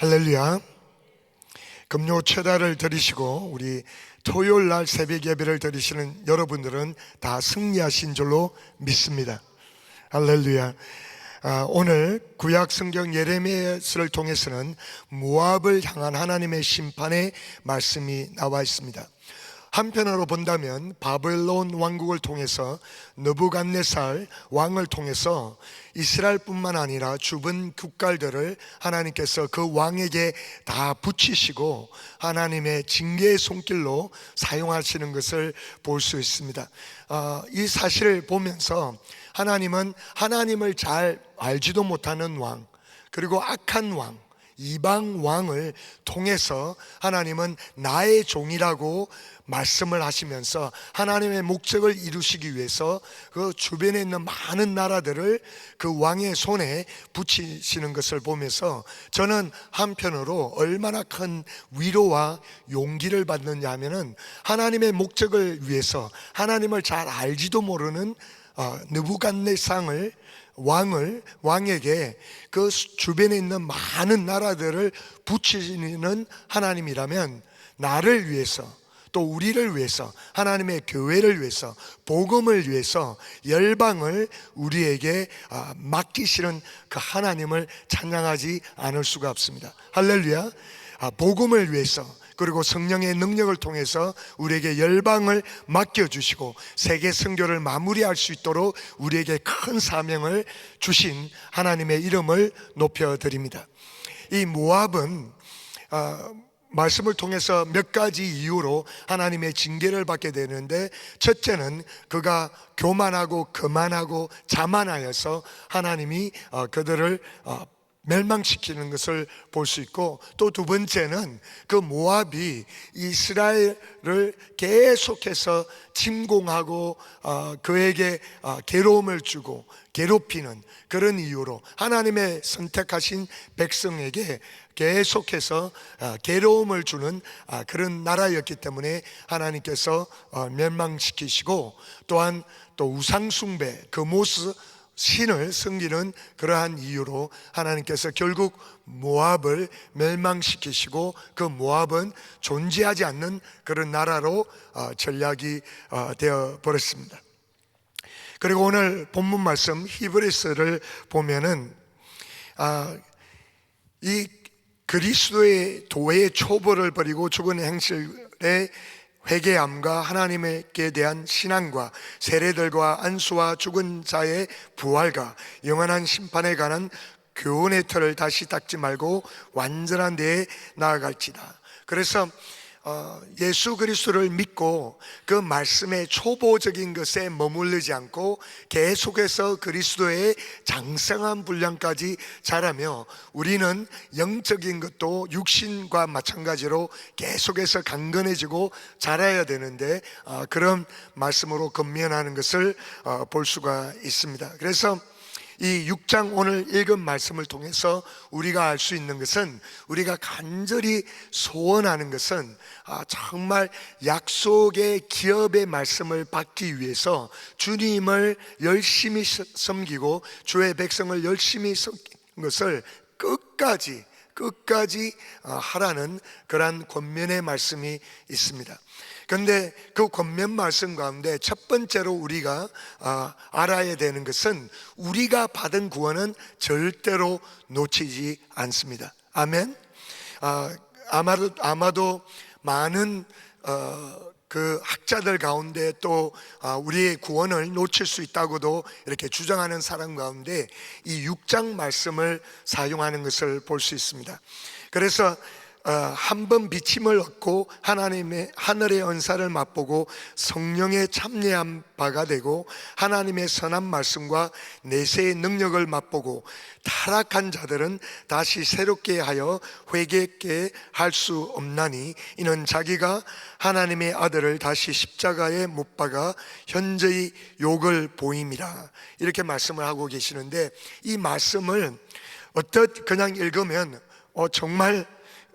할렐루야. 금요 최다를 드리시고 우리 토요일 날 새벽 예배를 드리시는 여러분들은 다 승리하신 줄로 믿습니다. 할렐루야. 오늘 구약 성경 예레미야서를 통해서는 모압을 향한 하나님의 심판의 말씀이 나와 있습니다. 한편으로 본다면 바벨론 왕국을 통해서 느부갓네살 왕을 통해서 이스라엘뿐만 아니라 주변 국가들을 하나님께서 그 왕에게 다 붙이시고 하나님의 징계의 손길로 사용하시는 것을 볼 수 있습니다. 이 사실을 보면서 하나님은 하나님을 잘 알지도 못하는 왕, 그리고 악한 왕, 이방 왕을 통해서 하나님은 나의 종이라고 말씀을 하시면서 하나님의 목적을 이루시기 위해서 그 주변에 있는 많은 나라들을 그 왕의 손에 붙이시는 것을 보면서 저는 한편으로 얼마나 큰 위로와 용기를 받느냐 하면은 하나님의 목적을 위해서 하나님을 잘 알지도 모르는 느부갓네살을 왕에게 그 주변에 있는 많은 나라들을 붙이시는 하나님이라면 나를 위해서 또 우리를 위해서 하나님의 교회를 위해서 복음을 위해서 열방을 우리에게 맡기시는 그 하나님을 찬양하지 않을 수가 없습니다. 할렐루야. 복음을 위해서 그리고 성령의 능력을 통해서 우리에게 열방을 맡겨주시고 세계 선교를 마무리할 수 있도록 우리에게 큰 사명을 주신 하나님의 이름을 높여드립니다. 이 모압은 말씀을 통해서 몇 가지 이유로 하나님의 징계를 받게 되는데, 첫째는 그가 교만하고 거만하고 자만하여서 하나님이 그들을 멸망시키는 것을 볼 수 있고, 또 두 번째는 그 모압이 이스라엘을 계속해서 침공하고 그에게 괴로움을 주고 괴롭히는 그런 이유로 하나님의 선택하신 백성에게 계속해서 괴로움을 주는 그런 나라였기 때문에 하나님께서 멸망시키시고, 또한 또 우상숭배, 그모스 신을 섬기는 그러한 이유로 하나님께서 결국 모압을 멸망시키시고 그 모압은 존재하지 않는 그런 나라로 전락이 되어 버렸습니다. 그리고 오늘 본문 말씀 히브리서를 보면은 이 그리스도의 도의 초보를 버리고 죽은 행실의 회개함과 하나님께 대한 신앙과 세례들과 안수와 죽은 자의 부활과 영원한 심판에 관한 교훈의 틀을 다시 닦지 말고 완전한 데에 나아갈지다. 그래서 예수 그리스도를 믿고 그 말씀의 초보적인 것에 머무르지 않고 계속해서 그리스도의 장성한 분량까지 자라며, 우리는 영적인 것도 육신과 마찬가지로 계속해서 강건해지고 자라야 되는데 그런 말씀으로 건면하는 것을 볼 수가 있습니다. 그래서 이 6장 오늘 읽은 말씀을 통해서 우리가 알 수 있는 것은, 우리가 간절히 소원하는 것은 정말 약속의 기업의 말씀을 받기 위해서 주님을 열심히 섬기고 주의 백성을 열심히 섬기는 것을 끝까지 하라는 그러한 권면의 말씀이 있습니다. 그런데 그 권면 말씀 가운데 첫 번째로 우리가 알아야 되는 것은, 우리가 받은 구원은 절대로 놓치지 않습니다. 아멘. 아마도 많은 그 학자들 가운데 또 우리의 구원을 놓칠 수 있다고도 이렇게 주장하는 사람 가운데 이 6장 말씀을 사용하는 것을 볼 수 있습니다. 그래서 한 번 비침을 얻고 하나님의 하늘의 은사를 맛보고 성령에 참여한 바가 되고 하나님의 선한 말씀과 내세의 능력을 맛보고 타락한 자들은 다시 새롭게 하여 회개케 할 수 없나니, 이는 자기가 하나님의 아들을 다시 십자가에 못 박아 현저히 욕을 보임이라, 이렇게 말씀을 하고 계시는데, 이 말씀을 그냥 읽으면 정말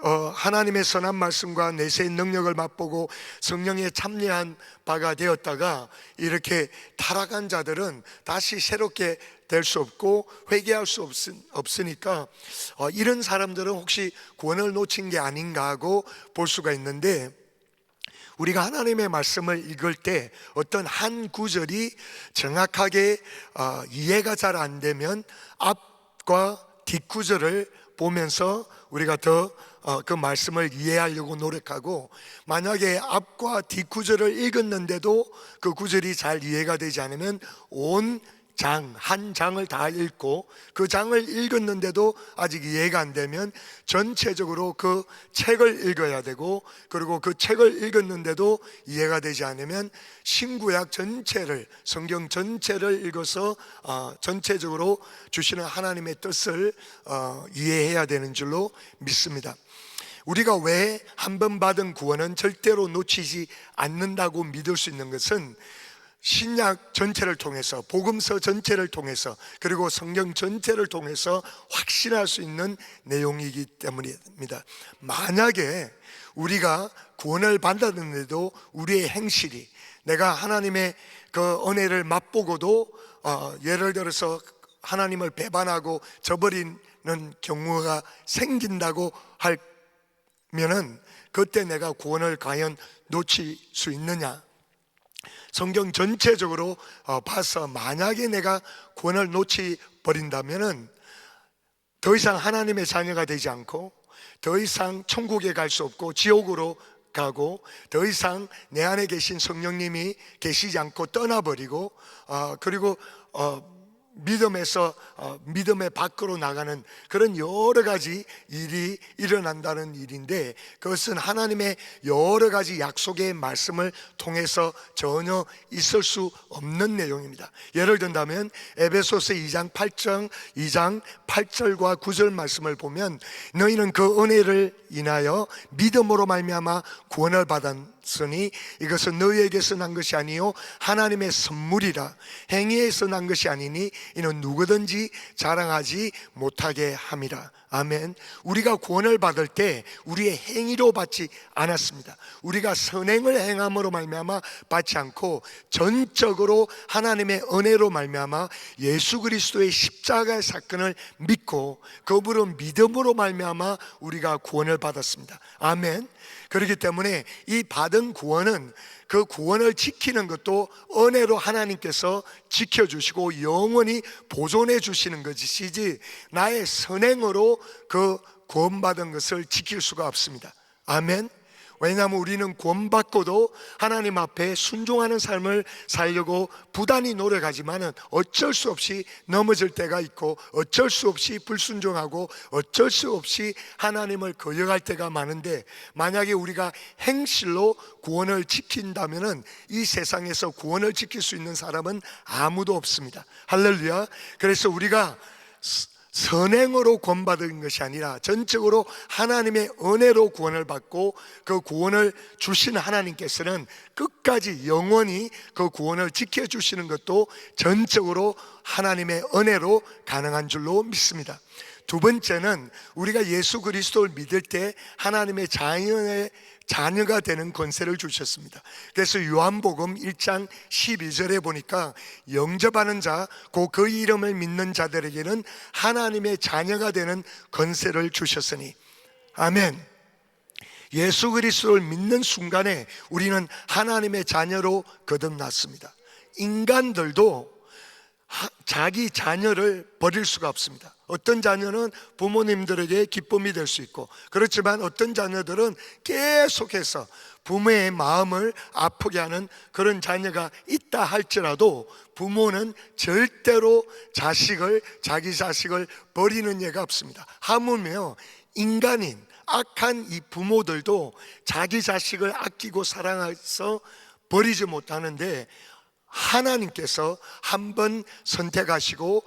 하나님의 선한 말씀과 내세의 능력을 맛보고 성령에 참여한 바가 되었다가 이렇게 타락한 자들은 다시 새롭게 될 수 없고 회개할 수 없으니까 이런 사람들은 혹시 구원을 놓친 게 아닌가 하고 볼 수가 있는데, 우리가 하나님의 말씀을 읽을 때 어떤 한 구절이 정확하게 이해가 잘 안 되면 앞과 뒷구절을 보면서 우리가 더 그 말씀을 이해하려고 노력하고, 만약에 앞과 뒷구절을 읽었는데도 그 구절이 잘 이해가 되지 않으면 한 장을 다 읽고 그 장을 읽었는데도 아직 이해가 안 되면 전체적으로 그 책을 읽어야 되고, 그리고 그 책을 읽었는데도 이해가 되지 않으면 신구약 전체를, 성경 전체를 읽어서 전체적으로 주시는 하나님의 뜻을 이해해야 되는 줄로 믿습니다. 우리가 왜 한 번 받은 구원은 절대로 놓치지 않는다고 믿을 수 있는 것은 신약 전체를 통해서, 복음서 전체를 통해서, 그리고 성경 전체를 통해서 확신할 수 있는 내용이기 때문입니다. 만약에 우리가 구원을 받았는데도 우리의 행실이, 내가 하나님의 그 은혜를 맛보고도 예를 들어서 하나님을 배반하고 저버리는 경우가 생긴다고 하면은 그때 내가 구원을 과연 놓칠 수 있느냐? 성경 전체적으로 봐서 만약에 내가 구원을 놓치버린다면은 더 이상 하나님의 자녀가 되지 않고, 더 이상 천국에 갈 수 없고 지옥으로 가고, 더 이상 내 안에 계신 성령님이 계시지 않고 떠나버리고, 그리고 믿음에서 믿음의 밖으로 나가는 그런 여러 가지 일이 일어난다는 일인데, 그것은 하나님의 여러 가지 약속의 말씀을 통해서 전혀 있을 수 없는 내용입니다. 예를 든다면 에베소서 2장 8절과 9절 말씀을 보면, 너희는 그 은혜를 인하여 믿음으로 말미암아 구원을 받았으니 이것은 너희에게서 난 것이 아니요 하나님의 선물이라. 행위에서 난 것이 아니니 이는 누구든지 자랑하지 못하게 함이라. 아멘. 우리가 구원을 받을 때 우리의 행위로 받지 않았습니다. 우리가 선행을 행함으로 말미암아 받지 않고 전적으로 하나님의 은혜로 말미암아 예수 그리스도의 십자가의 사건을 믿고 그분을 믿음으로 말미암아 우리가 구원을 받았습니다. 아멘. 그렇기 때문에 이 받은 구원은, 그 구원을 지키는 것도 은혜로 하나님께서 지켜주시고 영원히 보존해 주시는 것이지, 나의 선행으로 그 구원받은 것을 지킬 수가 없습니다. 아멘. 왜냐하면 우리는 구원받고도 하나님 앞에 순종하는 삶을 살려고 부단히 노력하지만은 어쩔 수 없이 넘어질 때가 있고, 어쩔 수 없이 불순종하고, 어쩔 수 없이 하나님을 거역할 때가 많은데, 만약에 우리가 행실로 구원을 지킨다면은 이 세상에서 구원을 지킬 수 있는 사람은 아무도 없습니다. 할렐루야. 그래서 우리가 선행으로 구원받은 것이 아니라 전적으로 하나님의 은혜로 구원을 받고, 그 구원을 주신 하나님께서는 끝까지 영원히 그 구원을 지켜주시는 것도 전적으로 하나님의 은혜로 가능한 줄로 믿습니다. 두 번째는 우리가 예수 그리스도를 믿을 때 하나님의 자녀가 되는 권세를 주셨습니다. 그래서 요한복음 1장 12절에 보니까 영접하는 자, 곧 그 이름을 믿는 자들에게는 하나님의 자녀가 되는 권세를 주셨으니. 아멘. 예수 그리스도를 믿는 순간에 우리는 하나님의 자녀로 거듭났습니다. 인간들도 자기 자녀를 버릴 수가 없습니다. 어떤 자녀는 부모님들에게 기쁨이 될 수 있고, 그렇지만 어떤 자녀들은 계속해서 부모의 마음을 아프게 하는 그런 자녀가 있다 할지라도 부모는 절대로 자기 자식을 버리는 예가 없습니다. 하물며 인간인 악한 이 부모들도 자기 자식을 아끼고 사랑해서 버리지 못하는데, 하나님께서 한번 선택하시고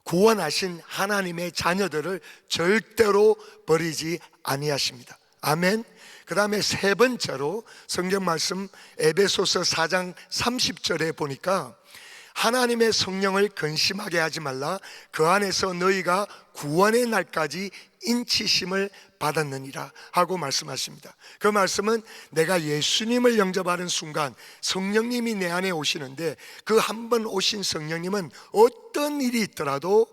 구원하신 하나님의 자녀들을 절대로 버리지 아니하십니다. 아멘. 그 다음에 세 번째로 성경 말씀 에베소서 4장 30절에 보니까 하나님의 성령을 근심하게 하지 말라. 그 안에서 너희가 구원의 날까지 인치심을 받았느니라 하고 말씀하십니다. 그 말씀은 내가 예수님을 영접하는 순간 성령님이 내 안에 오시는데, 그 한 번 오신 성령님은 어떤 일이 있더라도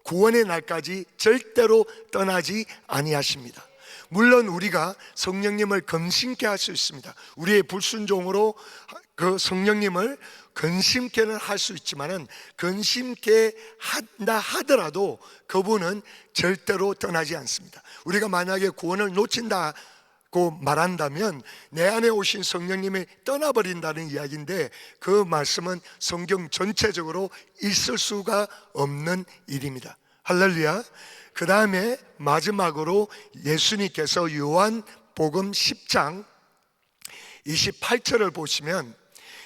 구원의 날까지 절대로 떠나지 아니하십니다. 물론 우리가 성령님을 근심케 할 수 있습니다. 우리의 불순종으로 그 성령님을 근심케는 할 수 있지만은, 근심케 한다 하더라도 그분은 절대로 떠나지 않습니다. 우리가 만약에 구원을 놓친다고 말한다면 내 안에 오신 성령님이 떠나버린다는 이야기인데, 그 말씀은 성경 전체적으로 있을 수가 없는 일입니다. 할렐루야. 그 다음에 마지막으로 예수님께서 요한복음 10장 28절을 보시면,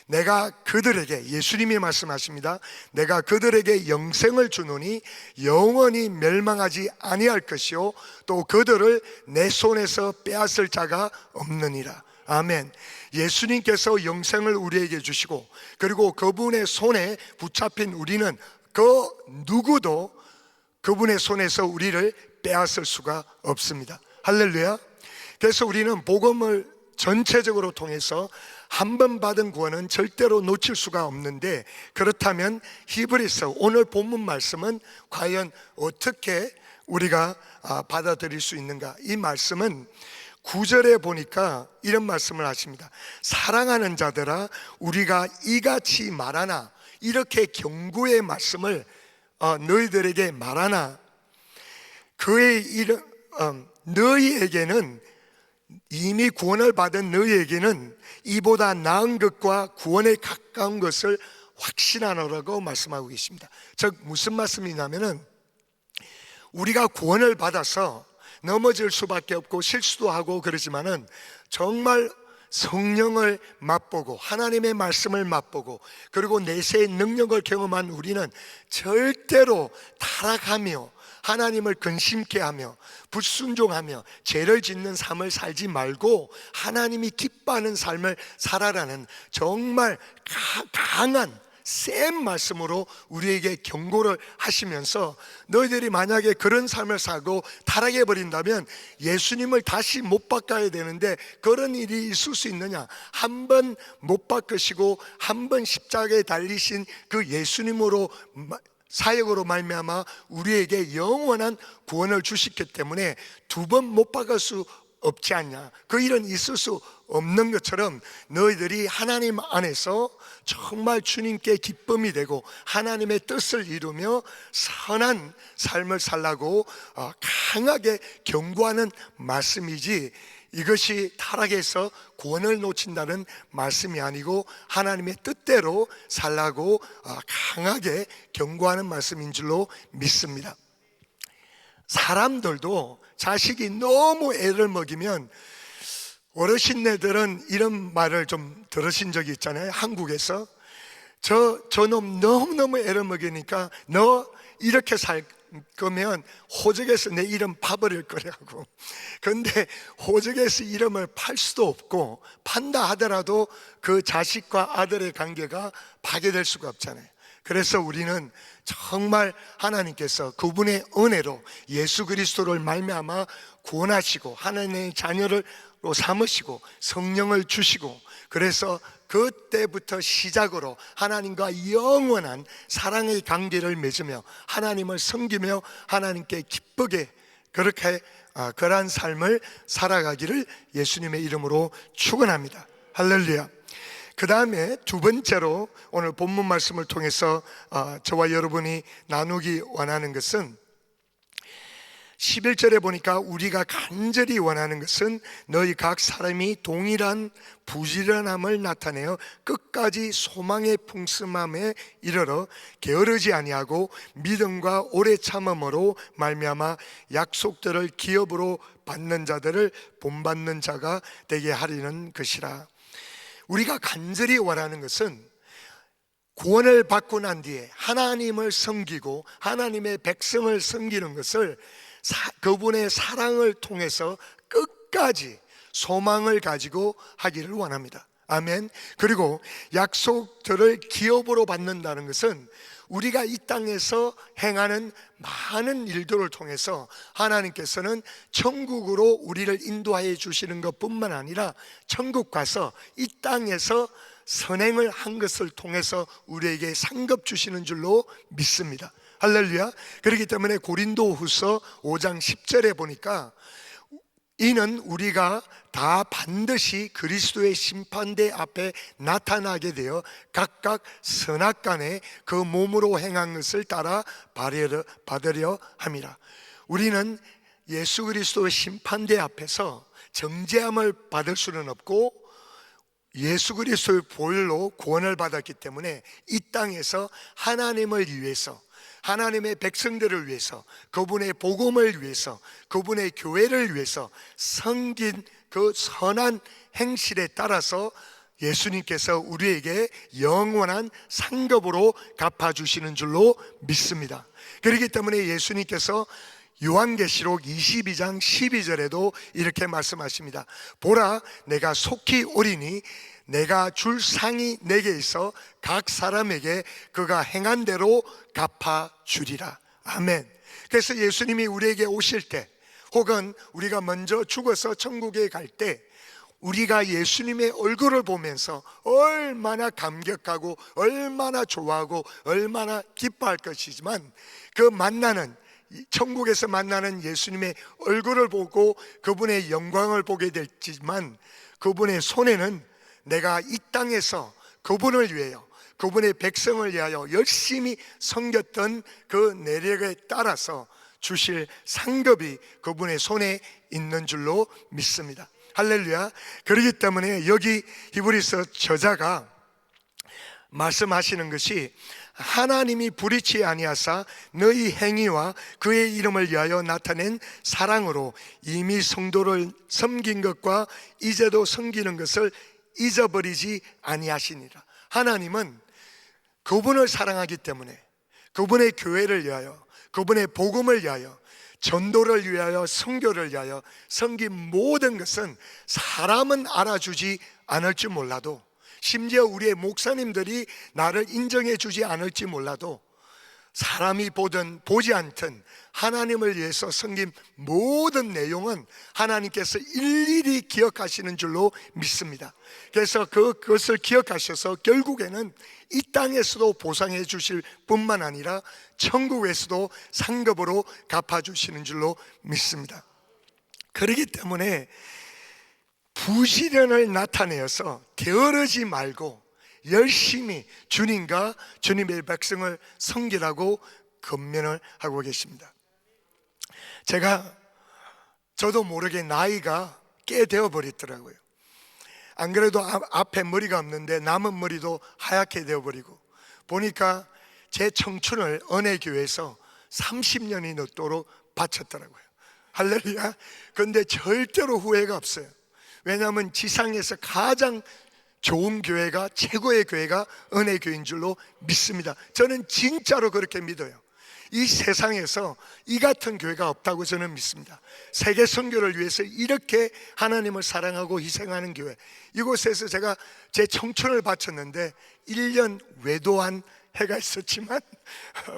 내가 그들에게, 예수님이 말씀하십니다. 내가 그들에게 영생을 주노니 영원히 멸망하지 아니할 것이요 또 그들을 내 손에서 빼앗을 자가 없느니라. 아멘. 예수님께서 영생을 우리에게 주시고, 그리고 그분의 손에 붙잡힌 우리는 그 누구도 그분의 손에서 우리를 빼앗을 수가 없습니다. 할렐루야. 그래서 우리는 복음을 전체적으로 통해서 한 번 받은 구원은 절대로 놓칠 수가 없는데, 그렇다면 히브리서 오늘 본문 말씀은 과연 어떻게 우리가 받아들일 수 있는가? 이 말씀은 9절에 보니까 이런 말씀을 하십니다. 사랑하는 자들아 우리가 이같이 말하나, 이렇게 경고의 말씀을 너희들에게 말하나, 그의 이름 너희에게는, 이미 구원을 받은 너희에게는 이보다 나은 것과 구원에 가까운 것을 확신하노라고 말씀하고 계십니다. 즉 무슨 말씀이냐면은, 우리가 구원을 받아서 넘어질 수밖에 없고 실수도 하고 그러지만은, 정말 성령을 맛보고 하나님의 말씀을 맛보고 그리고 내세의 능력을 경험한 우리는 절대로 타락하며 하나님을 근심케 하며 불순종하며 죄를 짓는 삶을 살지 말고 하나님이 기뻐하는 삶을 살아라는 정말 강한 센 말씀으로 우리에게 경고를 하시면서, 너희들이 만약에 그런 삶을 살고 타락해 버린다면 예수님을 다시 못 바꿔야 되는데 그런 일이 있을 수 있느냐? 한 번 못 바꾸시고 한 번 십자가에 달리신 그 예수님으로 사역으로 말미암아 우리에게 영원한 구원을 주셨기 때문에 두 번 못 바꿀 수 없지 않냐? 그 일은 있을 수 없는 것처럼 너희들이 하나님 안에서 정말 주님께 기쁨이 되고 하나님의 뜻을 이루며 선한 삶을 살라고 강하게 경고하는 말씀이지, 이것이 타락해서 구원을 놓친다는 말씀이 아니고 하나님의 뜻대로 살라고 강하게 경고하는 말씀인 줄로 믿습니다. 사람들도 자식이 너무 애를 먹이면, 어르신네들은 이런 말을 좀 들으신 적이 있잖아요. 한국에서 저놈 너무너무 애를 먹이니까 너 이렇게 살 거면 호적에서 내 이름 파버릴 거라고. 그런데 호적에서 이름을 팔 수도 없고, 판다 하더라도 그 자식과 아들의 관계가 파괴될 수가 없잖아요. 그래서 우리는 정말 하나님께서 그분의 은혜로 예수 그리스도를 말미암아 구원하시고 하나님의 자녀를 삼으시고 성령을 주시고, 그래서 그때부터 시작으로 하나님과 영원한 사랑의 관계를 맺으며 하나님을 섬기며 하나님께 기쁘게 그렇게 그러한 삶을 살아가기를 예수님의 이름으로 축원합니다. 할렐루야. 그 다음에 두 번째로 오늘 본문 말씀을 통해서 저와 여러분이 나누기 원하는 것은, 11절에 보니까 우리가 간절히 원하는 것은 너희 각 사람이 동일한 부지런함을 나타내어 끝까지 소망의 풍성함에 이르러 게으르지 아니하고 믿음과 오래 참음으로 말미암아 약속들을 기업으로 받는 자들을 본받는 자가 되게 하리는 것이라. 우리가 간절히 원하는 것은 구원을 받고 난 뒤에 하나님을 섬기고 하나님의 백성을 섬기는 것을 그분의 사랑을 통해서 끝까지 소망을 가지고 하기를 원합니다. 아멘. 그리고 약속들을 기업으로 받는다는 것은 우리가 이 땅에서 행하는 많은 일들을 통해서 하나님께서는 천국으로 우리를 인도하여 주시는 것뿐만 아니라 천국 가서 이 땅에서 선행을 한 것을 통해서 우리에게 상급 주시는 줄로 믿습니다. 할렐루야. 그렇기 때문에 고린도후서 5장 10절에 보니까 이는 우리가 다 반드시 그리스도의 심판대 앞에 나타나게 되어 각각 선악간에 그 몸으로 행한 것을 따라 받으려 함이라. 우리는 예수 그리스도의 심판대 앞에서 정죄함을 받을 수는 없고 예수 그리스도의 보혈로 구원을 받았기 때문에 이 땅에서 하나님을 위해서, 하나님의 백성들을 위해서, 그분의 복음을 위해서, 그분의 교회를 위해서 섬긴 그 선한 행실에 따라서 예수님께서 우리에게 영원한 상급으로 갚아주시는 줄로 믿습니다. 그렇기 때문에 예수님께서 요한계시록 22장 12절에도 이렇게 말씀하십니다. 보라, 내가 속히 오리니 내가 줄 상이 내게 있어 각 사람에게 그가 행한 대로 갚아주리라. 아멘. 그래서 예수님이 우리에게 오실 때, 혹은 우리가 먼저 죽어서 천국에 갈 때 우리가 예수님의 얼굴을 보면서 얼마나 감격하고 얼마나 좋아하고 얼마나 기뻐할 것이지만, 그 만나는, 천국에서 만나는 예수님의 얼굴을 보고 그분의 영광을 보게 되지만, 그분의 손에는 내가 이 땅에서 그분을 위하여, 그분의 백성을 위하여 열심히 섬겼던 그 내력에 따라서 주실 상급이 그분의 손에 있는 줄로 믿습니다. 할렐루야. 그렇기 때문에 여기 히브리서 저자가 말씀하시는 것이, 하나님이 불의치 아니하사 너희 행위와 그의 이름을 위하여 나타낸 사랑으로 이미 성도를 섬긴 것과 이제도 섬기는 것을 잊어버리지 아니하시니라. 하나님은 그분을 사랑하기 때문에 그분의 교회를 위하여, 그분의 복음을 위하여, 전도를 위하여, 선교를 위하여 섬긴 모든 것은 사람은 알아주지 않을지 몰라도, 심지어 우리의 목사님들이 나를 인정해 주지 않을지 몰라도, 사람이 보든 보지 않든 하나님을 위해서 섬긴 모든 내용은 하나님께서 일일이 기억하시는 줄로 믿습니다. 그래서 그것을 기억하셔서 결국에는 이 땅에서도 보상해 주실 뿐만 아니라 천국에서도 상급으로 갚아주시는 줄로 믿습니다. 그렇기 때문에 부지런을 나타내어서 게으르지 말고 열심히 주님과 주님의 백성을 섬기라고 권면을 하고 계십니다. 저도 모르게 나이가 꽤 되어 버렸더라고요. 안 그래도 앞에 머리가 없는데 남은 머리도 하얗게 되어버리고, 보니까 제 청춘을 은혜교회에서 30년이 넘도록 바쳤더라고요. 할렐루야. 그런데 절대로 후회가 없어요. 왜냐하면 지상에서 가장 좋은 교회가, 최고의 교회가 은혜교회인 줄로 믿습니다. 저는 진짜로 그렇게 믿어요. 이 세상에서 이 같은 교회가 없다고 저는 믿습니다. 세계 선교를 위해서 이렇게 하나님을 사랑하고 희생하는 교회, 이곳에서 제가 제 청춘을 바쳤는데 1년 외도한 해가 있었지만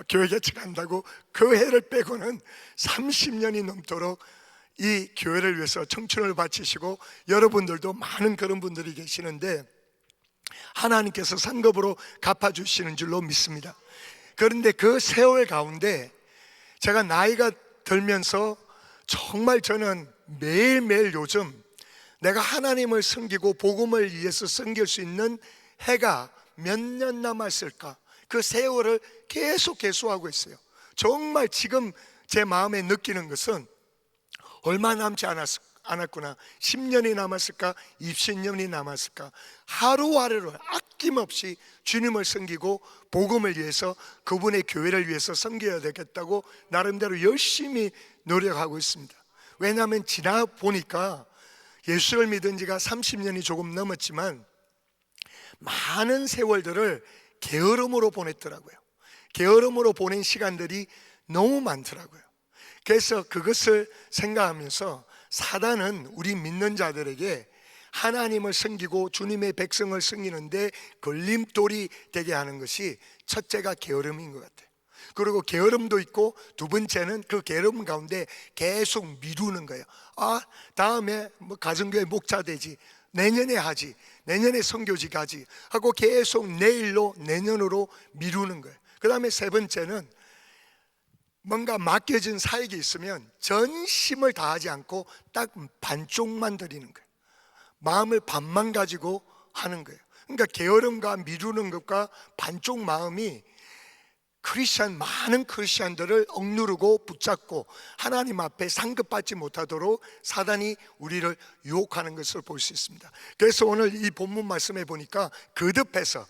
교회 개척한다고 그 해를 빼고는 30년이 넘도록 이 교회를 위해서 청춘을 바치시고, 여러분들도 많은 그런 분들이 계시는데 하나님께서 상급으로 갚아주시는 줄로 믿습니다. 그런데 그 세월 가운데 제가 나이가 들면서 정말 저는 매일매일 요즘 내가 하나님을 섬기고 복음을 위해서 섬길 수 있는 해가 몇 년 남았을까, 그 세월을 계속 계수하고 있어요. 정말 지금 제 마음에 느끼는 것은 얼마 남지 않았구나, 10년이 남았을까, 20년이 남았을까, 하루하루를 아낌없이 주님을 섬기고 복음을 위해서, 그분의 교회를 위해서 섬겨야 되겠다고 나름대로 열심히 노력하고 있습니다. 왜냐하면 지나 보니까 예수를 믿은 지가 30년이 조금 넘었지만 많은 세월들을 게으름으로 보냈더라고요. 게으름으로 보낸 시간들이 너무 많더라고요. 그래서 그것을 생각하면서 사단은 우리 믿는 자들에게 하나님을 섬기고 주님의 백성을 섬기는데 걸림돌이 되게 하는 것이 첫째가 게으름인 것 같아요. 그리고 게으름도 있고 두 번째는 그 게으름 가운데 계속 미루는 거예요. 다음에 뭐 가정교회 목자 되지, 내년에 하지, 내년에 선교지 가지 하고 계속 내일로 내년으로 미루는 거예요. 그 다음에 세 번째는 뭔가 맡겨진 사역이 있으면 전심을 다하지 않고 딱 반쪽만 드리는 거예요. 마음을 반만 가지고 하는 거예요. 그러니까 게으름과 미루는 것과 반쪽 마음이 많은 크리스천들을 억누르고 붙잡고 하나님 앞에 상급받지 못하도록 사단이 우리를 유혹하는 것을 볼 수 있습니다. 그래서 오늘 이 본문 말씀에 보니까 거듭해서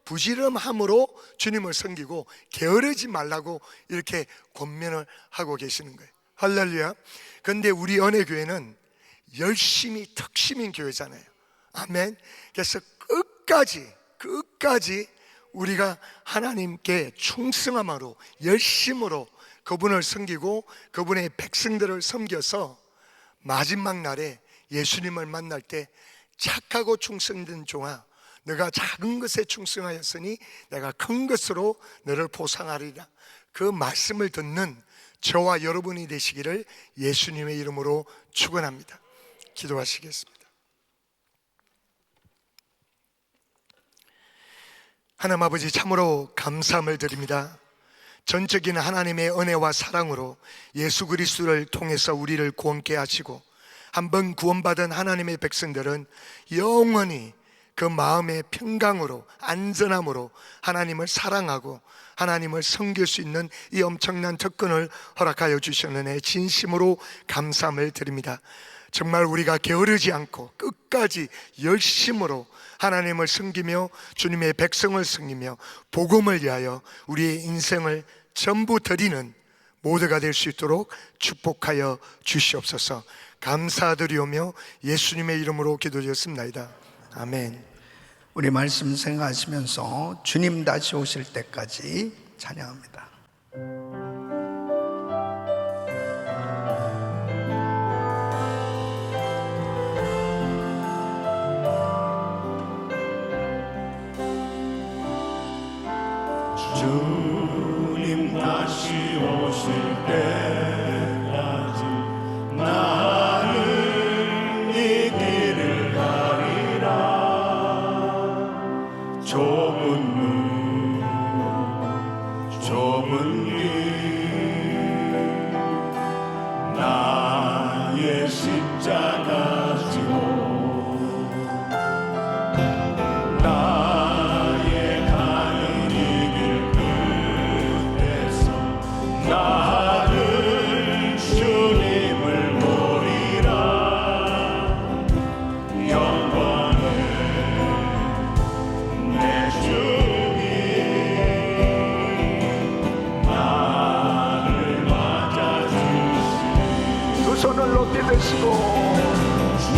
부지런함으로 주님을 섬기고 게으르지 말라고 이렇게 권면을 하고 계시는 거예요. 할렐루야. 그런데 우리 은혜교회는 열심히 특심인 교회잖아요. 아멘. 그래서 끝까지 우리가 하나님께 충성함으로 열심으로 그분을 섬기고 그분의 백성들을 섬겨서 마지막 날에 예수님을 만날 때 착하고 충성된 종아, 너가 작은 것에 충성하였으니 내가 큰 것으로 너를 보상하리라. 그 말씀을 듣는 저와 여러분이 되시기를 예수님의 이름으로 축원합니다. 기도하시겠습니다. 하나님 아버지, 참으로 감사함을 드립니다. 전적인 하나님의 은혜와 사랑으로 예수 그리스도를 통해서 우리를 구원케 하시고 한번 구원받은 하나님의 백성들은 영원히 그 마음의 평강으로 안전함으로 하나님을 사랑하고 하나님을 섬길 수 있는 이 엄청난 특권을 허락하여 주셨느니 진심으로 감사함을 드립니다. 정말 우리가 게으르지 않고 끝까지 열심으로 하나님을 섬기며 주님의 백성을 섬기며 복음을 위하여 우리의 인생을 전부 드리는 모두가 될 수 있도록 축복하여 주시옵소서. 감사드리오며 예수님의 이름으로 기도드렸습니다. 아멘. 우리 말씀 생각하시면서 주님 다시 오실 때까지 찬양합니다. 주님 다시 오실 때까지 나는 이 길을 가리라. 좁은 길 나의 십자가 지고 나는 주님을 보리라. 영광의 내 주님 나를 맞아주시니 두 손을 높이 드시고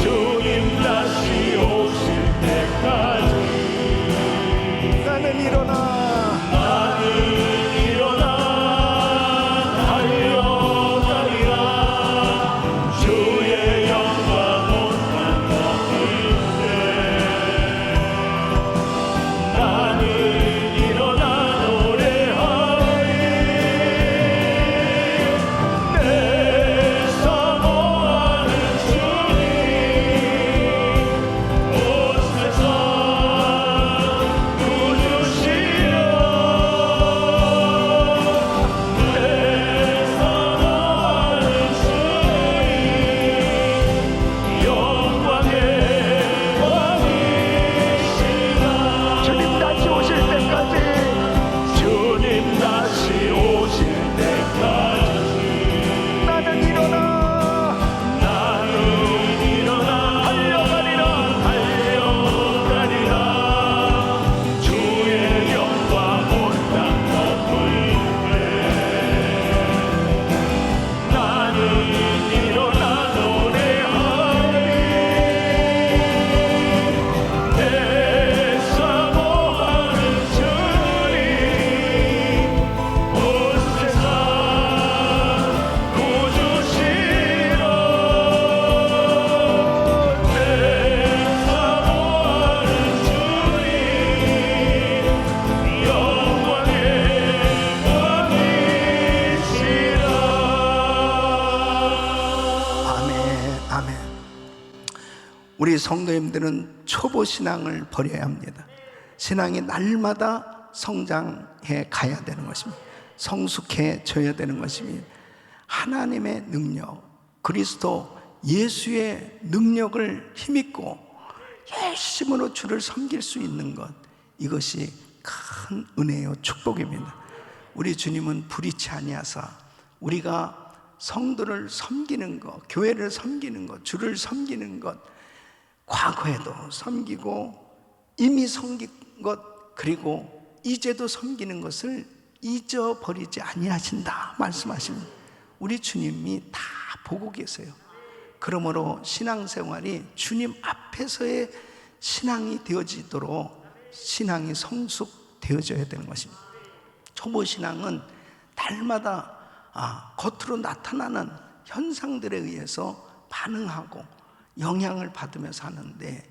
주님 다시 오실 때까지 나는 일어나 주님 아멘. 우리 성도님들은 초보 신앙을 버려야 합니다. 신앙이 날마다 성장해 가야 되는 것입니다. 성숙해져야 되는 것입니다. 하나님의 능력, 그리스도 예수의 능력을 힘입고 열심으로 주를 섬길 수 있는 것, 이것이 큰 은혜요 축복입니다. 우리 주님은 불의치 아니하사 우리가 성도를 섬기는 것, 교회를 섬기는 것, 주를 섬기는 것, 과거에도 섬기고 이미 섬긴 것, 그리고 이제도 섬기는 것을 잊어버리지 아니하신다 말씀하십니다. 우리 주님이 다 보고 계세요. 그러므로 신앙생활이 주님 앞에서의 신앙이 되어지도록 신앙이 성숙되어져야 되는 것입니다. 초보 신앙은 날마다 겉으로 나타나는 현상들에 의해서 반응하고 영향을 받으며 사는데,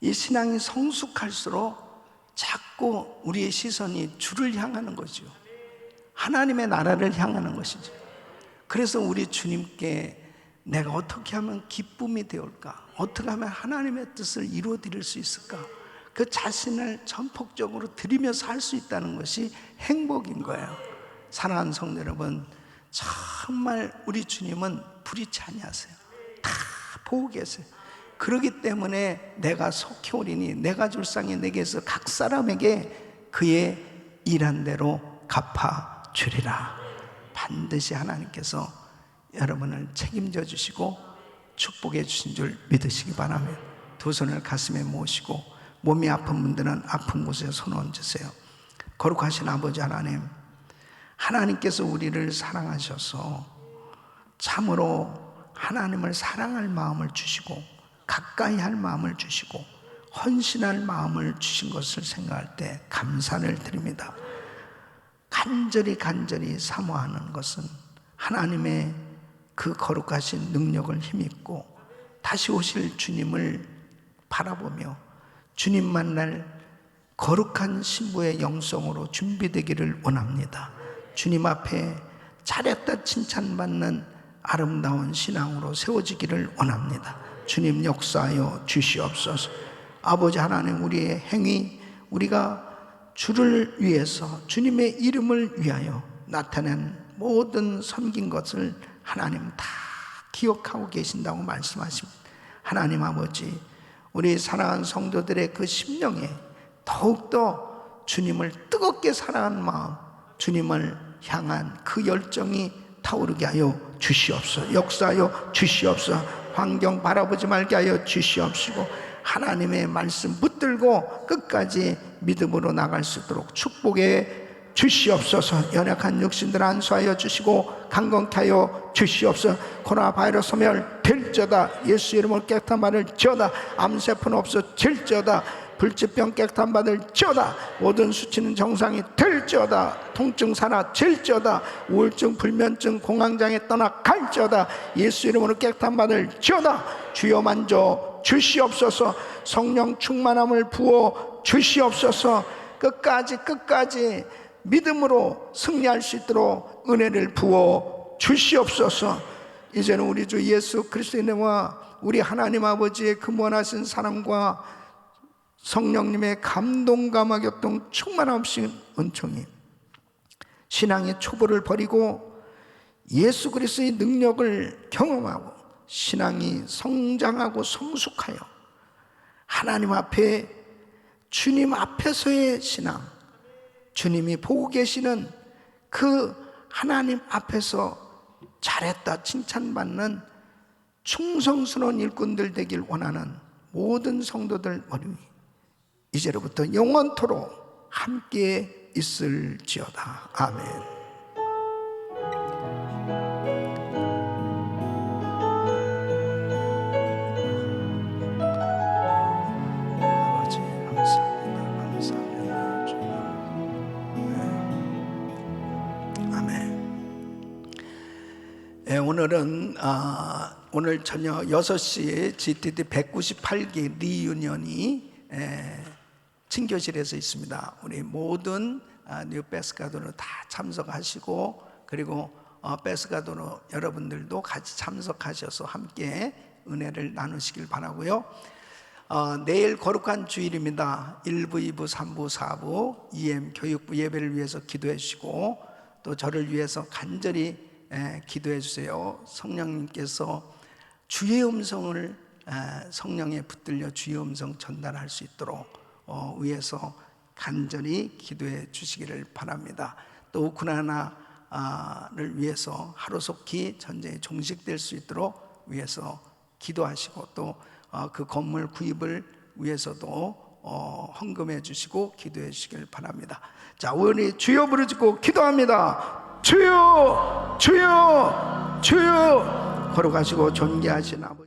이 신앙이 성숙할수록 자꾸 우리의 시선이 주를 향하는 거죠. 하나님의 나라를 향하는 것이죠. 그래서 우리 주님께 내가 어떻게 하면 기쁨이 되올까? 어떻게 하면 하나님의 뜻을 이루어드릴 수 있을까? 그 자신을 전폭적으로 드리며 살 수 있다는 것이 행복인 거예요. 사랑하는 성도 여러분, 정말 우리 주님은 불의치 아니하세요. 다 보고 계세요. 그렇기 때문에 내가 속히 오리니 내가 줄 상이 내게서 각 사람에게 그의 일한 대로 갚아주리라. 반드시 하나님께서 여러분을 책임져 주시고 축복해 주신 줄 믿으시기 바랍니다. 두 손을 가슴에 모으시고 몸이 아픈 분들은 아픈 곳에 손 얹으세요. 거룩하신 아버지 하나님, 하나님께서 우리를 사랑하셔서 참으로 하나님을 사랑할 마음을 주시고 가까이 할 마음을 주시고 헌신할 마음을 주신 것을 생각할 때 감사를 드립니다. 간절히 사모하는 것은 하나님의 그 거룩하신 능력을 힘입고 다시 오실 주님을 바라보며 주님 만날 거룩한 신부의 영성으로 준비되기를 원합니다. 주님 앞에 잘했다 칭찬받는 아름다운 신앙으로 세워지기를 원합니다. 주님 역사하여 주시옵소서. 아버지 하나님, 우리의 행위, 우리가 주를 위해서 주님의 이름을 위하여 나타낸 모든 섬긴 것을 하나님 다 기억하고 계신다고 말씀하십니다. 하나님 아버지, 우리 사랑하는 성도들의 그 심령에 더욱더 주님을 뜨겁게 사랑하는 마음, 주님을 향한 그 열정이 타오르게 하여 주시옵소서. 역사하여 주시옵소서. 환경 바라보지 말게 하여 주시옵시고 하나님의 말씀 붙들고 끝까지 믿음으로 나갈 수 있도록 축복해 주시옵소서. 연약한 육신들 안수하여 주시고 강건케 하여 주시옵소서. 코로나 바이러스 소멸될지어다. 예수 이름으로 깨끗한 받을 지어다. 암세포는 없어질지어다. 불치병 깨끗한 받을 지어다. 모든 수치는 정상이 될지어다. 통증 사라질지어다. 우울증 불면증 공황장애 떠나갈지어다. 예수 이름으로 깨끗한 받을 지어다. 주여 만져 주시옵소서. 성령 충만함을 부어 주시옵소서. 끝까지 믿음으로 승리할 수 있도록 은혜를 부어 주시옵소서. 이제는 우리 주 예수 그리스도의 은혜와 우리 하나님 아버지의 근원하신 사랑과 성령님의 감동감화 교통 충만하신 은총이 신앙의 초보를 버리고 예수 그리스도의 능력을 경험하고 신앙이 성장하고 성숙하여 하나님 앞에 주님 앞에서의 신앙, 주님이 보고 계시는 그 하나님 앞에서 잘했다 칭찬받는 충성스러운 일꾼들 되길 원하는 모든 성도들 머리 위 이제로부터 영원토록 함께 있을지어다. 아멘. 오늘은 오늘 저녁 6시에 GTD 198기 리유년이 친교실에서 있습니다. 우리 모든 뉴 베스가도로 다 참석하시고 그리고 베스가도로 여러분들도 같이 참석하셔서 함께 은혜를 나누시길 바라고요. 내일 거룩한 주일입니다. 1부, 2부, 3부, 4부 EM 교육부 예배를 위해서 기도해 주시고 또 저를 위해서 간절히 기도해 주세요. 성령님께서 주의 음성을 성령에 붙들려 주의 음성 전달할 수 있도록 위해서 간절히 기도해 주시기를 바랍니다. 또 우크라이나를 위해서 하루속히 전쟁이 종식될 수 있도록 위해서 기도하시고 또 그 건물 구입을 위해서도 헌금해 주시고 기도해 주시길 바랍니다. 자, 우리 주여 부르짖고 기도합니다. 주여, 주여, 주여. 걸어가시고 존귀하신 아버지.